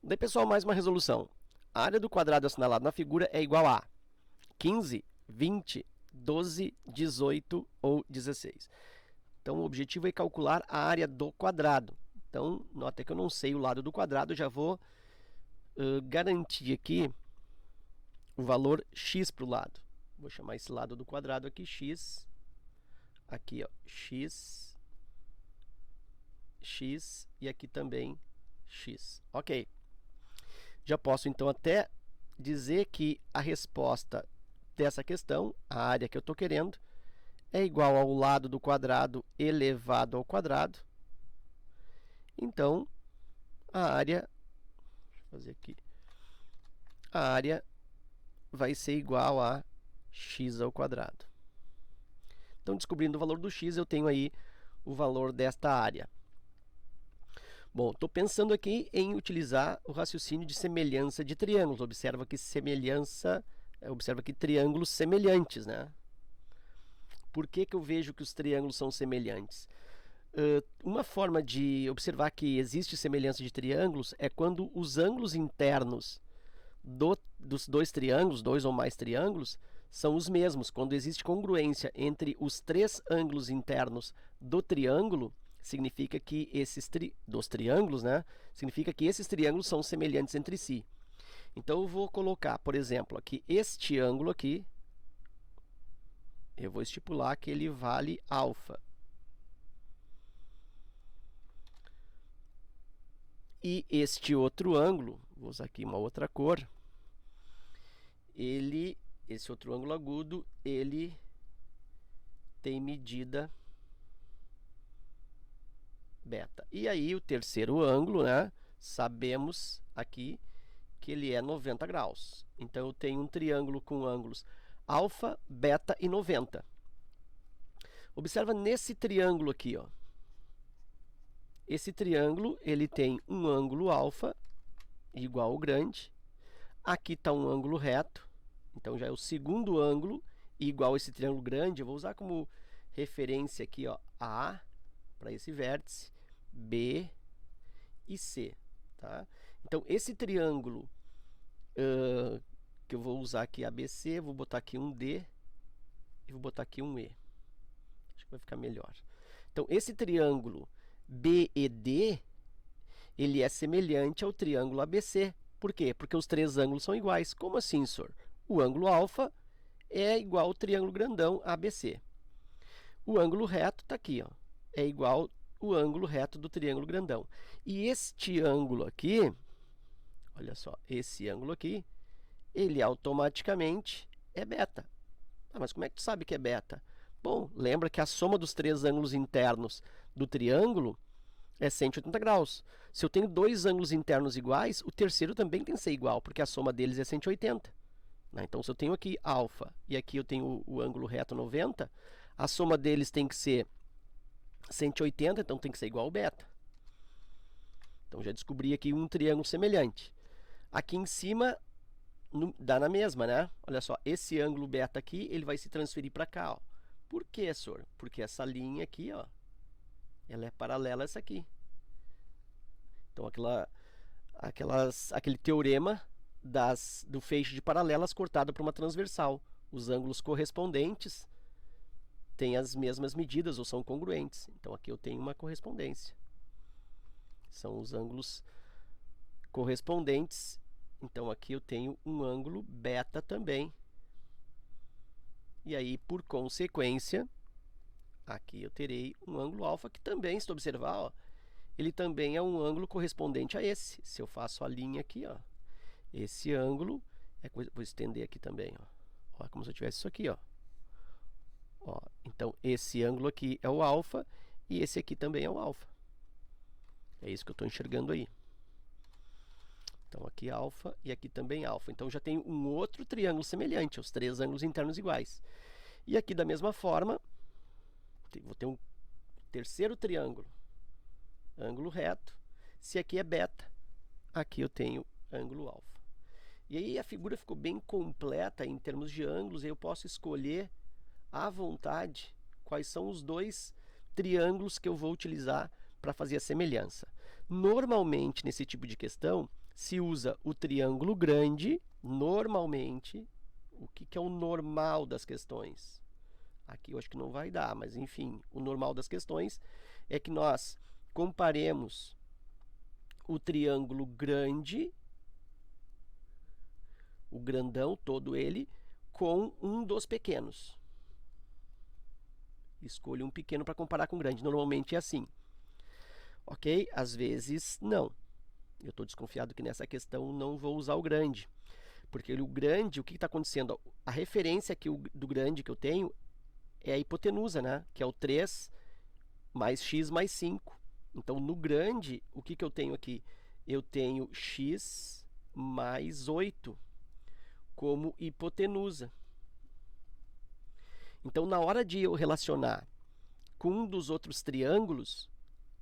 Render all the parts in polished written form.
Daí, pessoal, mais uma resolução. A área do quadrado assinalado na figura é igual a 15, 20, 12, 18 ou 16. Então, o objetivo é calcular a área do quadrado. Então, nota que eu não sei o lado do quadrado, já vou garantir aqui o valor x para o lado. Vou chamar esse lado do quadrado aqui x. Aqui, ó, x, x e aqui também x. Ok. Já posso, então, até dizer que a resposta dessa questão, a área que eu estou querendo, é igual ao lado do quadrado elevado ao quadrado. Então, a área, deixa eu fazer aqui, a área vai ser igual a x ao quadrado. Então, descobrindo o valor do x, eu tenho aí o valor desta área. Bom, estou pensando aqui em utilizar o raciocínio de semelhança de triângulos. Observa que triângulos semelhantes, né? Por que eu vejo que os triângulos são semelhantes? Uma forma de observar que existe semelhança de triângulos é quando os ângulos internos dos dois triângulos, dois ou mais triângulos, são os mesmos. Quando existe congruência entre os três ângulos internos do triângulo, significa que dos triângulos, né? Significa que esses triângulos são semelhantes entre si. Então eu vou colocar, por exemplo, aqui este ângulo aqui, eu vou estipular que ele vale alfa. E este outro ângulo, vou usar aqui uma outra cor, esse outro ângulo agudo, ele tem medida beta. E aí o terceiro ângulo, né, sabemos aqui que ele é 90 graus. Então eu tenho um triângulo com ângulos alfa, beta e 90. Observa nesse triângulo aqui, ó. Esse triângulo, ele tem um ângulo alfa igual ao grande. Aqui está um ângulo reto. Então já é o segundo ângulo igual a esse triângulo grande. Eu vou usar como referência aqui, ó, A para esse vértice, B e C. Tá? Então esse triângulo que eu vou usar aqui ABC, vou botar aqui um D e vou botar aqui um E. Acho que vai ficar melhor. Então esse triângulo BED, ele é semelhante ao triângulo ABC. Por quê? Porque os três ângulos são iguais. Como assim, senhor? O ângulo alfa é igual ao triângulo grandão ABC. O ângulo reto está aqui, ó, é igual ao ângulo reto do triângulo grandão. E este ângulo aqui, olha só, esse ângulo aqui, ele automaticamente é beta. Ah, mas como é que tu sabe que é beta? Bom, lembra que a soma dos três ângulos internos do triângulo é 180 graus. Se eu tenho dois ângulos internos iguais, o terceiro também tem que ser igual, porque a soma deles é 180. Então, se eu tenho aqui alfa e aqui eu tenho o ângulo reto 90, a soma deles tem que ser 180, então tem que ser igual ao beta. Então, já descobri aqui um triângulo semelhante. Aqui em cima, dá na mesma, né? Olha só, esse ângulo beta aqui, ele vai se transferir para cá, ó. Por quê, senhor? Porque essa linha aqui, ó, ela é paralela a essa aqui. Então, aquele teorema do feixe de paralelas cortado por uma transversal. Os ângulos correspondentes têm as mesmas medidas ou são congruentes. Então, aqui eu tenho uma correspondência. São os ângulos correspondentes. Então, aqui eu tenho um ângulo beta também. E aí, por consequência, aqui eu terei um ângulo alfa, que também, se tu observar, ó, ele também é um ângulo correspondente a esse. Se eu faço a linha aqui, ó, esse ângulo, vou estender aqui também, ó, é como se eu tivesse isso aqui, ó. Então, esse ângulo aqui é o alfa e esse aqui também é o alfa. É isso que eu estou enxergando aí. Então, aqui alfa e aqui também alfa. Então, já tenho um outro triângulo semelhante, os três ângulos internos iguais. E aqui, da mesma forma, vou ter um terceiro triângulo, ângulo reto. Se aqui é beta, aqui eu tenho ângulo alfa. E aí a figura ficou bem completa em termos de ângulos, e eu posso escolher à vontade quais são os dois triângulos que eu vou utilizar para fazer a semelhança. Normalmente, nesse tipo de questão, se usa o triângulo grande, normalmente. O que é o normal das questões? Aqui eu acho que não vai dar, mas enfim, o normal das questões é que nós comparemos o triângulo grande, o grandão, todo ele, com um dos pequenos. Escolha um pequeno para comparar com o grande. Normalmente é assim. Ok? Às vezes, não. Eu estou desconfiado que nessa questão não vou usar o grande. Porque o grande, o que está acontecendo? A referência aqui do grande que eu tenho é a hipotenusa, né? Que é o 3 mais x mais 5. Então, no grande, o que eu tenho aqui? Eu tenho x mais 8 como hipotenusa. Então, na hora de eu relacionar com um dos outros triângulos,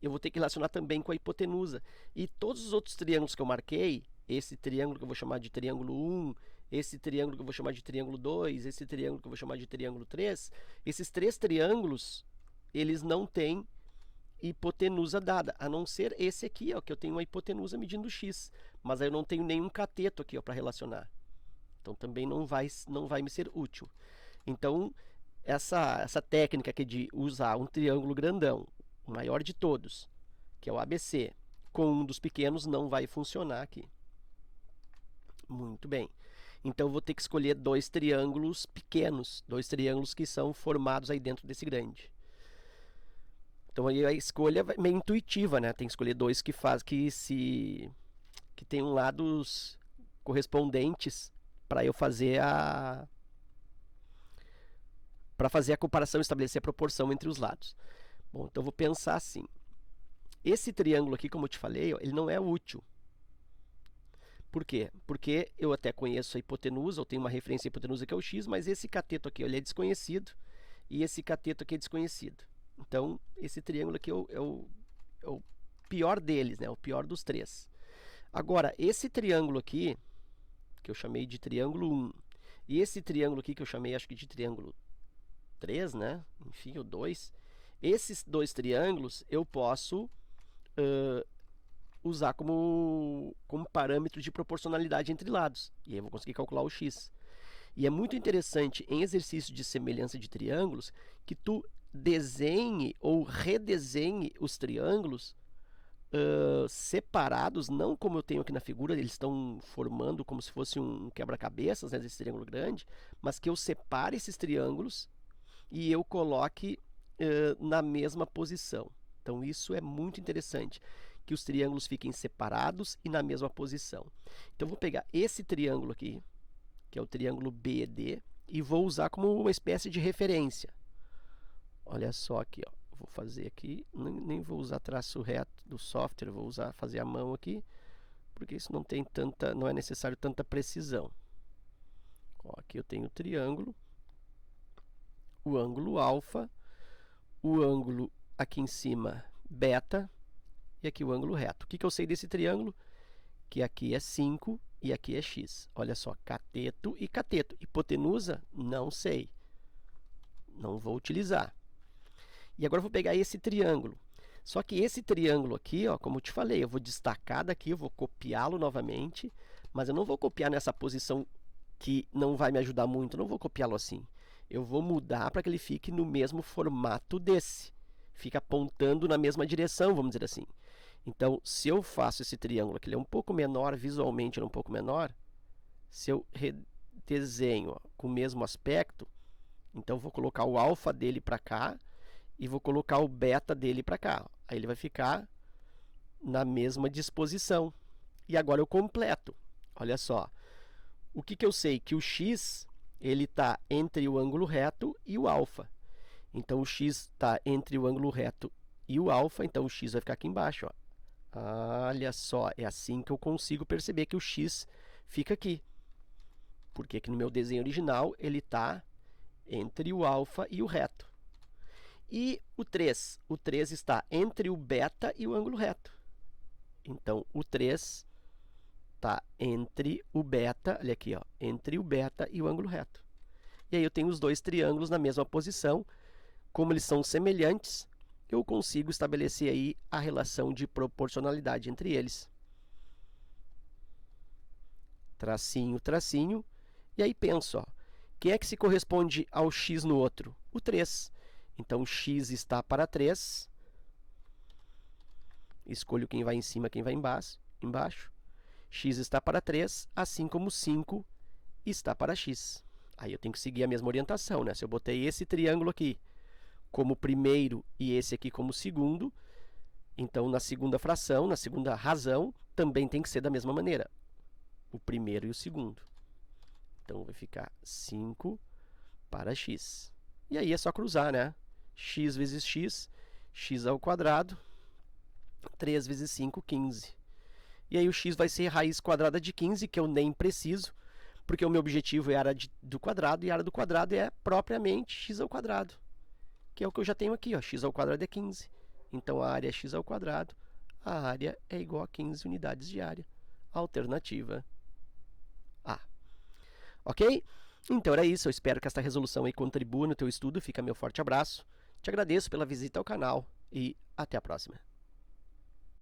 eu vou ter que relacionar também com a hipotenusa. E todos os outros triângulos que eu marquei, esse triângulo que eu vou chamar de triângulo 1, esse triângulo que eu vou chamar de triângulo 2, esse triângulo que eu vou chamar de triângulo 3, esses 3 triângulos, eles não têm hipotenusa dada, a não ser esse aqui, ó, que eu tenho uma hipotenusa medindo x, mas aí eu não tenho nenhum cateto aqui para relacionar. Então, também não vai me ser útil. Então, essa técnica aqui de usar um triângulo grandão, o maior de todos, que é o ABC, com um dos pequenos, não vai funcionar aqui. Muito bem. Então, eu vou ter que escolher 2 triângulos pequenos, 2 triângulos que são formados aí dentro desse grande. Então, aí a escolha é meio intuitiva, né? Tem que escolher 2 que tenham lados correspondentes para eu fazer a comparação e estabelecer a proporção entre os lados. Bom, então eu vou pensar assim. Esse triângulo aqui, como eu te falei, ó, ele não é útil. Por quê? Porque eu até conheço a hipotenusa, eu tenho uma referência à hipotenusa que é o x, mas esse cateto aqui ele é desconhecido e esse cateto aqui é desconhecido. Então, esse triângulo aqui é o pior deles, né? O pior dos 3. Agora, esse triângulo aqui, que eu chamei de triângulo 1, e esse triângulo aqui que eu chamei, acho que de triângulo 3, né? Enfim, o 2. Esses 2 triângulos eu posso usar como parâmetro de proporcionalidade entre lados. E aí eu vou conseguir calcular o x. E é muito interessante em exercício de semelhança de triângulos que tu desenhe ou redesenhe os triângulos separados, não como eu tenho aqui na figura, eles estão formando como se fosse um quebra-cabeças, né, desse triângulo grande, mas que eu separe esses triângulos e eu coloque na mesma posição. Então, isso é muito interessante, que os triângulos fiquem separados e na mesma posição. Então, eu vou pegar esse triângulo aqui, que é o triângulo BD, e vou usar como uma espécie de referência. Olha só aqui, ó. Vou fazer aqui, nem vou usar traço reto do software, vou fazer a mão aqui, porque isso não é necessário tanta precisão. Ó, aqui eu tenho o triângulo, o ângulo alfa, o ângulo aqui em cima beta e aqui o ângulo reto. O que eu sei desse triângulo? Que aqui é 5 e aqui é x. Olha só, cateto e cateto. Hipotenusa? Não sei. Não vou utilizar. E agora eu vou pegar esse triângulo. Só que esse triângulo aqui, ó, como eu te falei, eu vou destacar daqui, eu vou copiá-lo novamente, mas eu não vou copiar nessa posição que não vai me ajudar muito, eu não vou copiá-lo assim. Eu vou mudar para que ele fique no mesmo formato desse. Fica apontando na mesma direção, vamos dizer assim. Então, se eu faço esse triângulo aqui, ele é um pouco menor, visualmente ele é um pouco menor, se eu redesenho, ó, com o mesmo aspecto, então eu vou colocar o alfa dele para cá, e vou colocar o beta dele para cá. Aí ele vai ficar na mesma disposição. E agora eu completo. Olha só. O que eu sei? Que o x está entre o ângulo reto e o alfa. Então, o x está entre o ângulo reto e o alfa. Então, o x vai ficar aqui embaixo. Ó. Olha só. É assim que eu consigo perceber que o x fica aqui. Porque aqui no meu desenho original, ele está entre o alfa e o reto. E o 3? O 3 está entre o beta e o ângulo reto. Então, o 3 está entre o beta, olha aqui, ó, entre o beta e o ângulo reto. E aí eu tenho os 2 triângulos na mesma posição. Como eles são semelhantes, eu consigo estabelecer aí a relação de proporcionalidade entre eles. tracinho, tracinho, e aí penso, ó, quem é que se corresponde ao x no outro? O 3. Então, x está para 3. Escolho quem vai em cima, quem vai embaixo. X está para 3, assim como 5 está para x. Aí eu tenho que seguir a mesma orientação, né? Se eu botei esse triângulo aqui como primeiro e esse aqui como segundo, então na segunda fração, na segunda razão, também tem que ser da mesma maneira. O primeiro e o segundo. Então, vai ficar 5 para x. E aí é só cruzar, né? X vezes x, x ao quadrado, 3 vezes 5, 15. E aí o x vai ser raiz quadrada de 15, que eu nem preciso, porque o meu objetivo é a área do quadrado, e a área do quadrado é propriamente x ao quadrado, que é o que eu já tenho aqui, ó, x ao quadrado é 15. Então, a área é x ao quadrado, a área é igual a 15 unidades de área. Alternativa A. Ok? Então, era isso. Eu espero que esta resolução aí contribua no teu estudo. Fica meu forte abraço. Te agradeço pela visita ao canal e até a próxima.